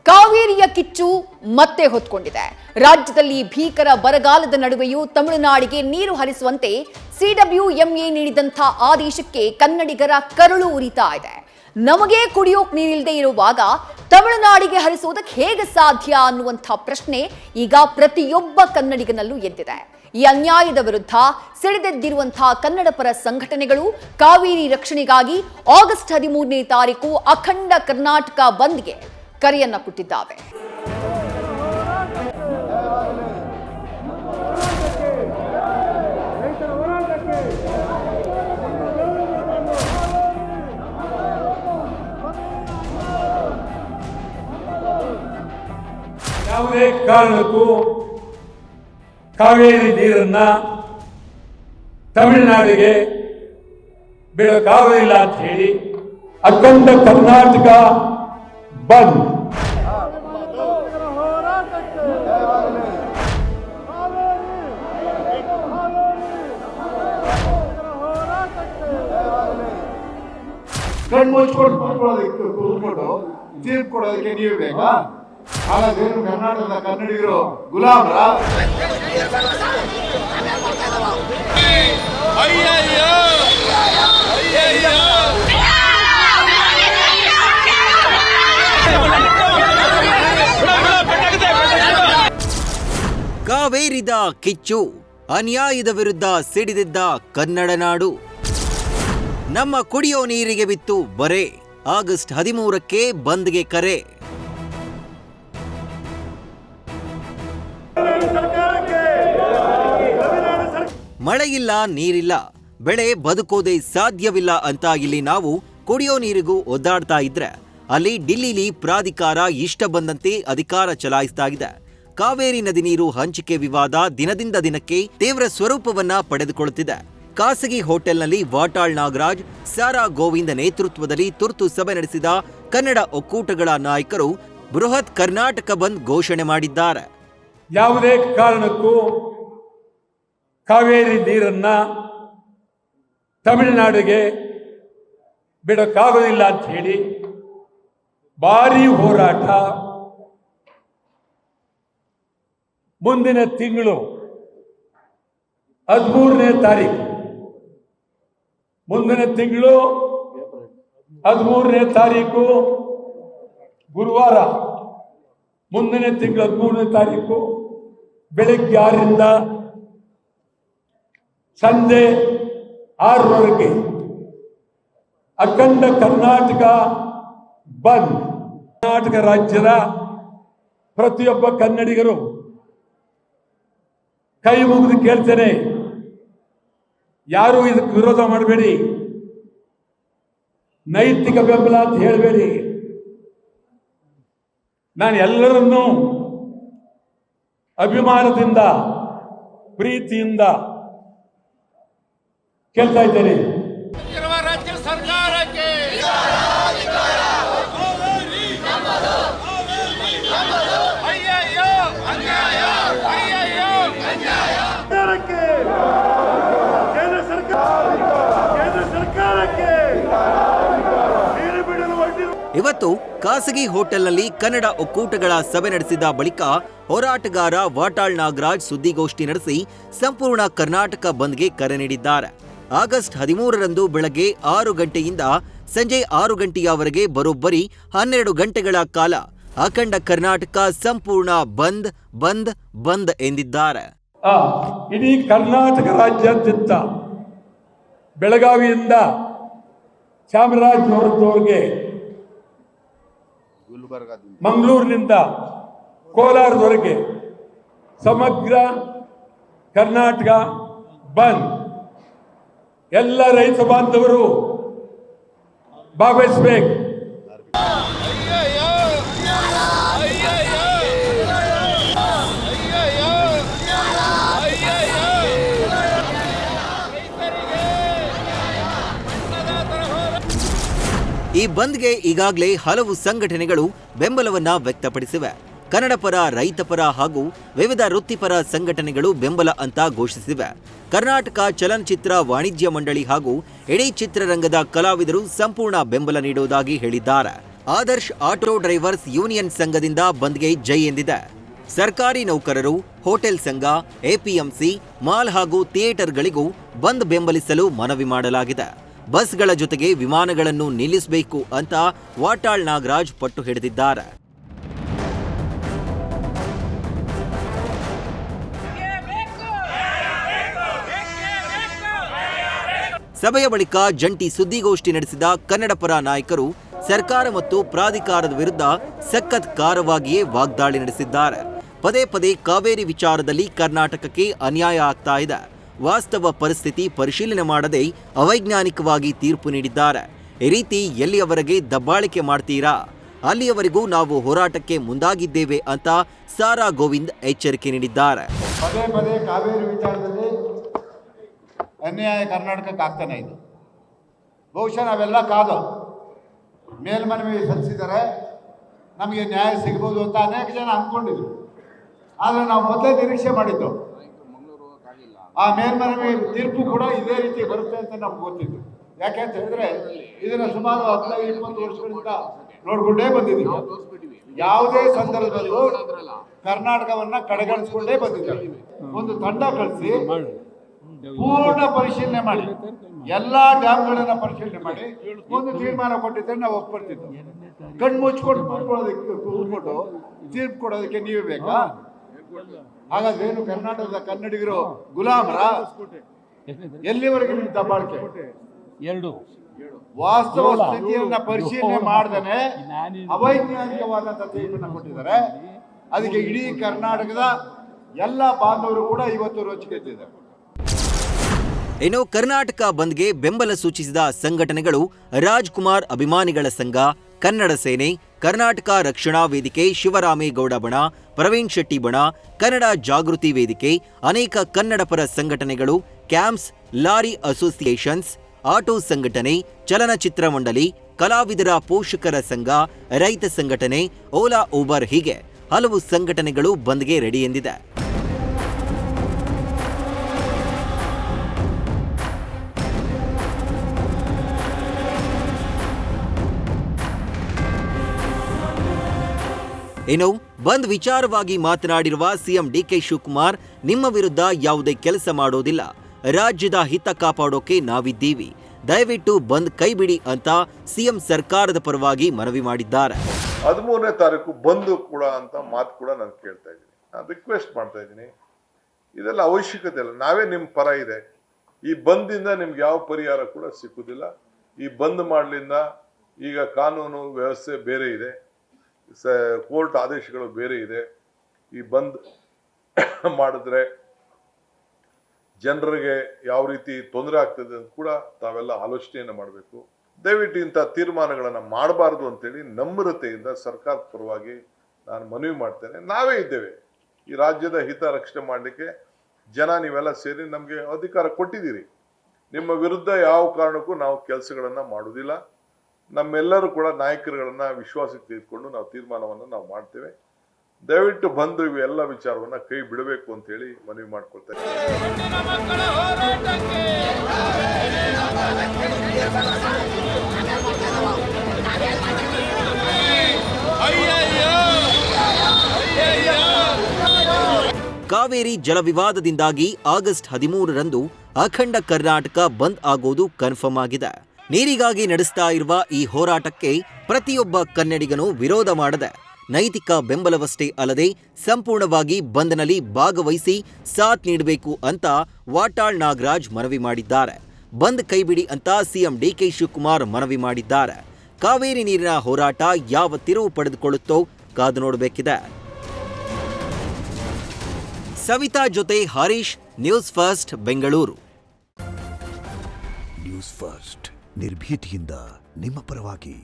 ಕಾವೇರಿಯ ಕಿಚ್ಚು ಮತ್ತೆ ಹೊತ್ಕೊಂಡಿದೆ. ರಾಜ್ಯದಲ್ಲಿ ಭೀಕರ ಬರಗಾಲದ ನಡುವೆಯೂ ತಮಿಳುನಾಡಿಗೆ ನೀರು ಹರಿಸುವಂತೆ ಸಿಡಬ್ಲ್ಯೂಎಂಎ ನೀಡಿದಂಥ ಆದೇಶಕ್ಕೆ ಕನ್ನಡಿಗರ ಕರುಳು ಉರಿತಾ ಇದೆ. ನಮಗೆ ಕುಡಿಯೋಕ್ ನೀರಿಲ್ಲದೆ ಇರುವಾಗ ತಮಿಳುನಾಡಿಗೆ ಹರಿಸುವುದಕ್ಕೆ ಹೇಗೆ ಸಾಧ್ಯ ಅನ್ನುವಂಥ ಪ್ರಶ್ನೆ ಈಗ ಪ್ರತಿಯೊಬ್ಬ ಕನ್ನಡಿಗನಲ್ಲೂ ಎದ್ದಿದೆ. ಈ ಅನ್ಯಾಯದ ವಿರುದ್ಧ ಸಿಡಿದೆದ್ದಿರುವಂತಹ ಕನ್ನಡ ಪರ ಸಂಘಟನೆಗಳು ಕಾವೇರಿ ರಕ್ಷಣೆಗಾಗಿ ಆಗಸ್ಟ್ 13ನೇ ತಾರೀಕು ಅಖಂಡ ಕರ್ನಾಟಕ ಬಂದ್ಗೆ ಕರೆಯನ್ನ ಕೊಟ್ಟಿದ್ದಾವೆ. ಯಾವುದೇ ಕಾರಣಕ್ಕೂ ಕಾವೇರಿ ನೀರನ್ನ ತಮಿಳುನಾಡಿಗೆ ಬಿಡೋಕ್ಕಾಗೋದಿಲ್ಲ ಅಂತ ಹೇಳಿ ಅಖಂಡ ಕರ್ನಾಟಕ ಬಂದ್. ಕಣ್ಣು ಮುಚ್ಕೊಂಡು ಕೂತ್ಕೊಂಡು ತೀರ್ಪು ಕೊಡೋದಕ್ಕೆ ನೀವು ಬೇಕಾ? ಹಾಗಾದ್ರೆ ಕರ್ನಾಟಕದ ಕನ್ನಡಿಗರು ಗುಲಾಮರ? ಕಾವೇರಿದ ಕಿಚ್ಚು, ಅನ್ಯಾಯದ ವಿರುದ್ಧ ಸಿಡಿದಿದ್ದ ಕನ್ನಡ ನಾಡು. ನಮ್ಮ ಕುಡಿಯೋ ನೀರಿಗೆ ಬಿತ್ತು ಬರೆ. ಆಗಸ್ಟ್ 13ಕ್ಕೆ ಬಂದ್ಗೆ ಕರೆ. ಮಳೆಯಿಲ್ಲ, ನೀರಿಲ್ಲ, ಬೆಳೆ ಬದುಕೋದೇ ಸಾಧ್ಯವಿಲ್ಲ ಅಂತ ಇಲ್ಲಿ ನಾವು ಕುಡಿಯೋ ನೀರಿಗೂ ಒದ್ದಾಡ್ತಾ ಇದ್ರೆ, ಅಲ್ಲಿ ಡಿಲ್ಲಿಲಿ ಪ್ರಾಧಿಕಾರ ಇಷ್ಟ ಬಂದಂತೆ ಅಧಿಕಾರ ಚಲಾಯಿಸ್ತಾ ಇದೆ. ಕಾವೇರಿ ನದಿ ನೀರು ಹಂಚಿಕೆ ವಿವಾದ ದಿನದಿಂದ ದಿನಕ್ಕೆ ತೀವ್ರ ಸ್ವರೂಪವನ್ನ ಪಡೆದುಕೊಳ್ಳುತ್ತಿದೆ. ಖಾಸಗಿ ಹೋಟೆಲ್ನಲ್ಲಿ ವಾಟಾಳ್ ನಾಗರಾಜ್, ಸಾರಾ ಗೋವಿಂದ ನೇತೃತ್ವದಲ್ಲಿ ತುರ್ತು ಸಭೆ ನಡೆಸಿದ ಕನ್ನಡ ಒಕ್ಕೂಟಗಳ ನಾಯಕರು ಬೃಹತ್ ಕರ್ನಾಟಕ ಬಂದ್ ಘೋಷಣೆ ಮಾಡಿದ್ದಾರೆ. ಯಾವುದೇ ಕಾರಣಕ್ಕೂ ಕಾವೇರಿ ನೀರನ್ನ ತಮಿಳುನಾಡಿಗೆ ಬಿಡೋಕ್ಕಾಗೋದಿಲ್ಲ ಅಂತ ಹೇಳಿ ಭಾರಿ ಹೋರಾಟ ಮುಂದಿನ ತಿಂಗಳು 13ನೇ ತಾರೀಕು, ಮುಂದಿನ ತಿಂಗಳು 13ನೇ ತಾರೀಕು ಗುರುವಾರ, ಮುಂದಿನ ತಿಂಗಳು 13ನೇ ತಾರೀಕು ಬೆಳಗ್ಗೆ 6ರಿಂದ ಸಂಜೆ 6ರವರೆಗೆ ಅಖಂಡ ಕರ್ನಾಟಕ ಬಂದ್. ಕರ್ನಾಟಕ ರಾಜ್ಯದ ಪ್ರತಿಯೊಬ್ಬ ಕನ್ನಡಿಗರು ಕೈ ಮುಗಿದು ಕೇಳ್ತೇನೆ, ಯಾರು ಇದಕ್ಕೆ ವಿರೋಧ ಮಾಡಬೇಡಿ, ನೈತಿಕ ಬೆಂಬಲ ಅಂತ ಹೇಳಬೇಡಿ. ನಾನು ಎಲ್ಲರನ್ನೂ ಅಭಿಮಾನದಿಂದ, ಪ್ರೀತಿಯಿಂದ ಕೇಳ್ತಾ ಇದ್ದೇನೆ. ರಾಜ್ಯ ಸರ್ಕಾರಕ್ಕೆ ಇವತ್ತು ಖಾಸಗಿ ಹೋಟೆಲ್ನಲ್ಲಿ ಕನ್ನಡ ಒಕ್ಕೂಟಗಳ ಸಭೆ ನಡೆಸಿದ ಬಳಿಕ ಹೋರಾಟಗಾರ ವಾಟಾಳ್ ನಾಗರಾಜ್ ಸುದ್ದಿಗೋಷ್ಠಿ ನಡೆಸಿ ಸಂಪೂರ್ಣ ಕರ್ನಾಟಕ ಬಂದ್ಗೆ ಕರೆ ನೀಡಿದ್ದಾರೆ. ಆಗಸ್ಟ್ 13ರಂದು ಬೆಳಗ್ಗೆ 6 ಗಂಟೆಯಿಂದ ಸಂಜೆ 6 ಗಂಟೆಯವರೆಗೆ ಬರೋಬ್ಬರಿ 12 ಗಂಟೆಗಳ ಕಾಲ ಅಖಂಡ ಕರ್ನಾಟಕ ಸಂಪೂರ್ಣ ಬಂದ್ ಬಂದ್ ಬಂದ್ ಎಂದಿದ್ದಾರೆ. ಇಡೀ ಕರ್ನಾಟಕ ರಾಜ್ಯಾದ್ಯಂತ ಬೆಳಗಾವಿಯಿಂದ ಚಾಮರಾಜನಗರದವರೆಗೆ, ಮಂಗಳೂರಿನಿಂದ ಕೋಲಾರದವರೆಗೆ ಸಮಗ್ರ ಕರ್ನಾಟಕ ಬಂದ್. ಎಲ್ಲ ರೈತ ಬಾಂಧವರು ಭಾಗವಹಿಸಬೇಕು. ಈ ಬಂದ್ಗೆ ಈಗಾಗಲೇ ಹಲವು ಸಂಘಟನೆಗಳು ಬೆಂಬಲವನ್ನ ವ್ಯಕ್ತಪಡಿಸಿವೆ. ಕನ್ನಡ ಪರ, ರೈತ ಪರ ಹಾಗೂ ವಿವಿಧ ವೃತ್ತಿಪರ ಸಂಘಟನೆಗಳು ಬೆಂಬಲ ಅಂತ ಘೋಷಿಸಿವೆ. ಕರ್ನಾಟಕ ಚಲನಚಿತ್ರ ವಾಣಿಜ್ಯ ಮಂಡಳಿ ಹಾಗೂ ಇಡೀ ಚಿತ್ರರಂಗದ ಕಲಾವಿದರು ಸಂಪೂರ್ಣ ಬೆಂಬಲ ನೀಡುವುದಾಗಿ ಹೇಳಿದ್ದಾರೆ. ಆದರ್ಶ್ ಆಟೋ ಡ್ರೈವರ್ಸ್ ಯೂನಿಯನ್ ಸಂಘದಿಂದ ಬಂದ್ಗೆ ಜೈ ಎಂದಿದೆ. ಸರ್ಕಾರಿ ನೌಕರರು, ಹೋಟೆಲ್ ಸಂಘ, ಎಪಿಎಂಸಿ, ಮಾಲ್ ಹಾಗೂ ಥಿಯೇಟರ್ಗಳಿಗೂ ಬಂದ್ ಬೆಂಬಲಿಸಲು ಮನವಿ ಮಾಡಲಾಗಿದೆ. ಬಸ್ಗಳ ಜೊತೆಗೆ ವಿಮಾನಗಳನ್ನು ನಿಲ್ಲಿಸಬೇಕು ಅಂತ ವಾಟಾಳ್ ನಾಗರಾಜ್ ಪಟ್ಟು ಹಿಡಿದಿದ್ದಾರೆ. ಸಭೆಯ ಬಳಿಕ ಜಂಟಿ ಸುದ್ದಿಗೋಷ್ಠಿ ನಡೆಸಿದ ಕನ್ನಡಪರ ನಾಯಕರು ಸರ್ಕಾರ ಮತ್ತು ಪ್ರಾಧಿಕಾರದ ವಿರುದ್ಧ ಸಖತ್ ಖಾರವಾಗಿಯೇ ವಾಗ್ದಾಳಿ ನಡೆಸಿದ್ದಾರೆ. ಪದೇ ಪದೇ ಕಾವೇರಿ ವಿಚಾರದಲ್ಲಿ ಕರ್ನಾಟಕಕ್ಕೆ ಅನ್ಯಾಯ ಆಗ್ತಾ ಇದೆ. ವಾಸ್ತವ ಪರಿಸ್ಥಿತಿ ಪರಿಶೀಲನೆ ಮಾಡದೆ ಅವೈಜ್ಞಾನಿಕವಾಗಿ ತೀರ್ಪು ನೀಡಿದ್ದಾರೆ. ಈ ರೀತಿ ಎಲ್ಲಿಯವರೆಗೆ ದಬ್ಬಾಳಿಕೆ ಮಾಡ್ತೀರಾ? ಅಲ್ಲಿಯವರೆಗೂ ನಾವು ಹೋರಾಟಕ್ಕೆ ಮುಂದಾಗಿದ್ದೇವೆ ಅಂತ ಸಾರಾ ಗೋವಿಂದ್ ಎಚ್ಚರಿಕೆ ನೀಡಿದ್ದಾರೆ. ಪದೇ ಪದೇ ಕಾವೇರಿ ವಿಚಾರದಲ್ಲಿ ಅನ್ಯಾಯ ಕರ್ನಾಟಕಕ್ಕೆ ಆಗ್ತಾನೆ ಇದೆ. ಬಹುಶಃ ನಾವೆಲ್ಲ ಕಾದು ಮೇಲ್ಮನವಿ ಸಲ್ಲಿಸಿದರೆ ನಮಗೆ ನ್ಯಾಯ ಸಿಗ್ಬೋದು ಅಂತ ಅನೇಕ ಜನ ಅಂದ್ಕೊಂಡಿದ್ರು. ಆದರೆ ನಾವು ಮೊದಲೇ ನಿರೀಕ್ಷೆ ಮಾಡಿದ್ದು ಆ ಮೇಲ್ಮನವಿ ತೀರ್ಪು ಕೂಡ ಇದೇ ರೀತಿ ಬರುತ್ತೆ ಅಂತ ನಮ್ಗೆ ಗೊತ್ತಿತ್ತು. ಯಾಕೆ ಅಂತ ಹೇಳಿದ್ರೆ ಇದನ್ನು ಸುಮಾರು 15-20 ವರ್ಷಗಳಿಂದ ನೋಡ್ಕೊಂಡೇ ಬಂದಿದ್ದೀವಿ. ಯಾವುದೇ ಸಂದರ್ಭದಲ್ಲೂ ಕರ್ನಾಟಕವನ್ನ ಕಡೆಗಣಿಸ್ಕೊಂಡೇ ಬಂದಿದ್ದೀವಿ. ಒಂದು ತಂಡ ಕಳಿಸಿ ಪೂರ್ಣ ಪರಿಶೀಲನೆ ಮಾಡಿ ಎಲ್ಲಾ ಡ್ಯಾಮ್ಗಳನ್ನ ಪರಿಶೀಲನೆ ಮಾಡಿ ಒಂದು ತೀರ್ಮಾನ ಕೊಟ್ಟಿದ್ದರೆ ನಾವು ಒಪ್ಕೊಳ್ತಿದ್ವಿ. ಕಣ್ಣು ಮುಚ್ಕೊಂಡು ಕೂತ್ಕೊಂಡು ತೀರ್ಪು ಕೊಡೋದಕ್ಕೆ ನೀವೇ ಬೇಕಾ? ಹಾಗಾದ್ರೆ ಏನು ಕರ್ನಾಟಕದ ಕನ್ನಡಿಗರು ಗುಲಾಮರ? ಎಲ್ಲಿವರೆಗೆ ನಿಮ್ಮ ದಬ್ಬಾಳಿಕೆ? ವಾಸ್ತವ ಸ್ಥಿತಿಯನ್ನ ಪರಿಶೀಲನೆ ಮಾಡ್ದೇನೆ ಅವೈಜ್ಞಾನಿಕವಾದಂತ ತೀರ್ಪನ್ನ ಕೊಟ್ಟಿದ್ದಾರೆ. ಅದಕ್ಕೆ ಇಡೀ ಕರ್ನಾಟಕದ ಎಲ್ಲ ಬಾಂಧವರು ಕೂಡ ಇವತ್ತು ರೊಚ್ಚಿಗೆದ್ದಿದ್ದಾರೆ. ಇನ್ನು ಕರ್ನಾಟಕ ಬಂದ್ಗೆ ಬೆಂಬಲ ಸೂಚಿಸಿದ ಸಂಘಟನೆಗಳು ರಾಜ್ಕುಮಾರ್ ಅಭಿಮಾನಿಗಳ ಸಂಘ, ಕನ್ನಡ ಸೇನೆ, ಕರ್ನಾಟಕ ರಕ್ಷಣಾ ವೇದಿಕೆ, ಶಿವರಾಮೇಗೌಡ ಬಣ, ಪ್ರವೀಣ್ ಶೆಟ್ಟಿ ಬಣ, ಕನ್ನಡ ಜಾಗೃತಿ ವೇದಿಕೆ, ಅನೇಕ ಕನ್ನಡಪರ ಸಂಘಟನೆಗಳು, ಕ್ಯಾಂಪ್ಸ್, ಲಾರಿ ಅಸೋಸಿಯೇಷನ್ಸ್, ಆಟೋ ಸಂಘಟನೆ, ಚಲನಚಿತ್ರ ಮಂಡಳಿ, ಕಲಾವಿದರ ಪೋಷಕರ ಸಂಘ, ರೈತ ಸಂಘಟನೆ, ಓಲಾ ಊಬರ್ ಹೀಗೆ ಹಲವು ಸಂಘಟನೆಗಳು ಬಂದ್ಗೆ ರೆಡಿ ಎಂದಿದೆ. ಇನ್ನು ಬಂದ್ ವಿಚಾರವಾಗಿ ಮಾತನಾಡಿರುವ ಸಿಎಂ ಡಿಕೆ ಶಿವಕುಮಾರ್, ನಿಮ್ಮ ವಿರುದ್ಧ ಯಾವುದೇ ಕೆಲಸ ಮಾಡೋದಿಲ್ಲ, ರಾಜ್ಯದ ಹಿತ ಕಾಪಾಡೋಕೆ ನಾವಿದ್ದೀವಿ, ದಯವಿಟ್ಟು ಬಂದ್ ಕೈಬಿಡಿ ಅಂತ ಸಿಎಂ ಸರ್ಕಾರದ ಪರವಾಗಿ ಮನವಿ ಮಾಡಿದ್ದಾರೆ. 13ನೇ ತಾರೀಕು ಬಂದು ಕೂಡ ಅಂತ ಮಾತು ಕೂಡ ನಾನು ಕೇಳ್ತಾ ಇದ್ದೀನಿ. ನಾನು ರಿಕ್ವೆಸ್ಟ್ ಮಾಡ್ತಾ ಇದ್ದೀನಿ, ಇದೆಲ್ಲ ಅವಶ್ಯಕತೆ ಇಲ್ಲ. ನಾವೇ ನಿಮ್ಮ ಪರ ಇದೆ. ಈ ಬಂದಿಂದ ನಿಮ್ಗೆ ಯಾವ ಪರಿಹಾರ ಕೂಡ ಸಿಕ್ಕುದಿಲ್ಲ. ಈ ಬಂದ್ ಮಾಡ್ಲಿಂದ ಈಗ ಕಾನೂನು ವ್ಯವಸ್ಥೆ ಬೇರೆ ಇದೆ, ಕೋರ್ಟ್ ಆದೇಶಗಳು ಬೇರೆ ಇದೆ. ಈ ಬಂದ್ ಮಾಡಿದ್ರೆ ಜನರಿಗೆ ಯಾವ ರೀತಿ ತೊಂದರೆ ಆಗ್ತದೆ ಅಂತ ಕೂಡ ತಾವೆಲ್ಲ ಆಲೋಚನೆಯನ್ನು ಮಾಡಬೇಕು. ದಯವಿಟ್ಟು ಇಂಥ ತೀರ್ಮಾನಗಳನ್ನು ಮಾಡಬಾರ್ದು ಅಂತೇಳಿ ನಮ್ರತೆಯಿಂದ ಸರ್ಕಾರದ ಪರವಾಗಿ ನಾನು ಮನವಿ ಮಾಡ್ತೇನೆ. ನಾವೇ ಇದ್ದೇವೆ ಈ ರಾಜ್ಯದ ಹಿತ ರಕ್ಷಣೆ ಮಾಡಲಿಕ್ಕೆ. ಜನ ನೀವೆಲ್ಲ ಸೇರಿ ನಮಗೆ ಅಧಿಕಾರ ಕೊಟ್ಟಿದ್ದೀರಿ. ನಿಮ್ಮ ವಿರುದ್ಧ ಯಾವ ಕಾರಣಕ್ಕೂ ನಾವು ಕೆಲಸಗಳನ್ನು ಮಾಡುವುದಿಲ್ಲ. ನಮ್ಮೆಲ್ಲರೂ ಕೂಡ ನಾಯಕರುಗಳನ್ನ ವಿಶ್ವಾಸಕ್ಕೆ ತೆಗೆದುಕೊಂಡು ನಾವು ತೀರ್ಮಾನವನ್ನು ನಾವು ಮಾಡ್ತೇವೆ. ದಯವಿಟ್ಟು ಬಂದು ಇವೆಲ್ಲ ವಿಚಾರವನ್ನ ಕೈ ಬಿಡಬೇಕು ಅಂತ ಹೇಳಿ ಮನವಿ ಮಾಡ್ಕೊಳ್ತೇನೆ. ಕಾವೇರಿ ಜಲ ವಿವಾದದಿಂದಾಗಿ ಆಗಸ್ಟ್ 13ರಂದು ಅಖಂಡ ಕರ್ನಾಟಕ ಬಂದ್ ಆಗೋದು ಕನ್ಫರ್ಮ್ ಆಗಿದೆ. ನೀರಿಗಾಗಿ ನಡೆಸ್ತಾ ಇರುವ ಈ ಹೋರಾಟಕ್ಕೆ ಪ್ರತಿಯೊಬ್ಬ ಕನ್ನಡಿಗನೂ ವಿರೋಧ ಮಾಡದೆ ನೈತಿಕ ಬೆಂಬಲವಷ್ಟೇ ಅಲ್ಲದೆ ಸಂಪೂರ್ಣವಾಗಿ ಬಂದ್ನಲ್ಲಿ ಭಾಗವಹಿಸಿ ಸಾಥ್ ನೀಡಬೇಕು ಅಂತ ವಾಟಾಳ್ ನಾಗರಾಜ್ ಮನವಿ ಮಾಡಿದ್ದಾರೆ. ಬಂದ್ ಕೈಬಿಡಿ ಅಂತ ಸಿಎಂ ಡಿಕೆ ಶಿವಕುಮಾರ್ ಮನವಿ ಮಾಡಿದ್ದಾರೆ. ಕಾವೇರಿ ನೀರಿನ ಹೋರಾಟ ಯಾವ ತಿರುವು ಪಡೆದುಕೊಳ್ಳುತ್ತೋ ಕಾದು ನೋಡಬೇಕಿದೆ. ಸವಿತಾ ಜೊತೆ Harish, news first Bengaluru. News first ನಿರ್ಭೀತಿಯಿಂದ ನಿಮ್ಮ ಪರವಾಗಿ.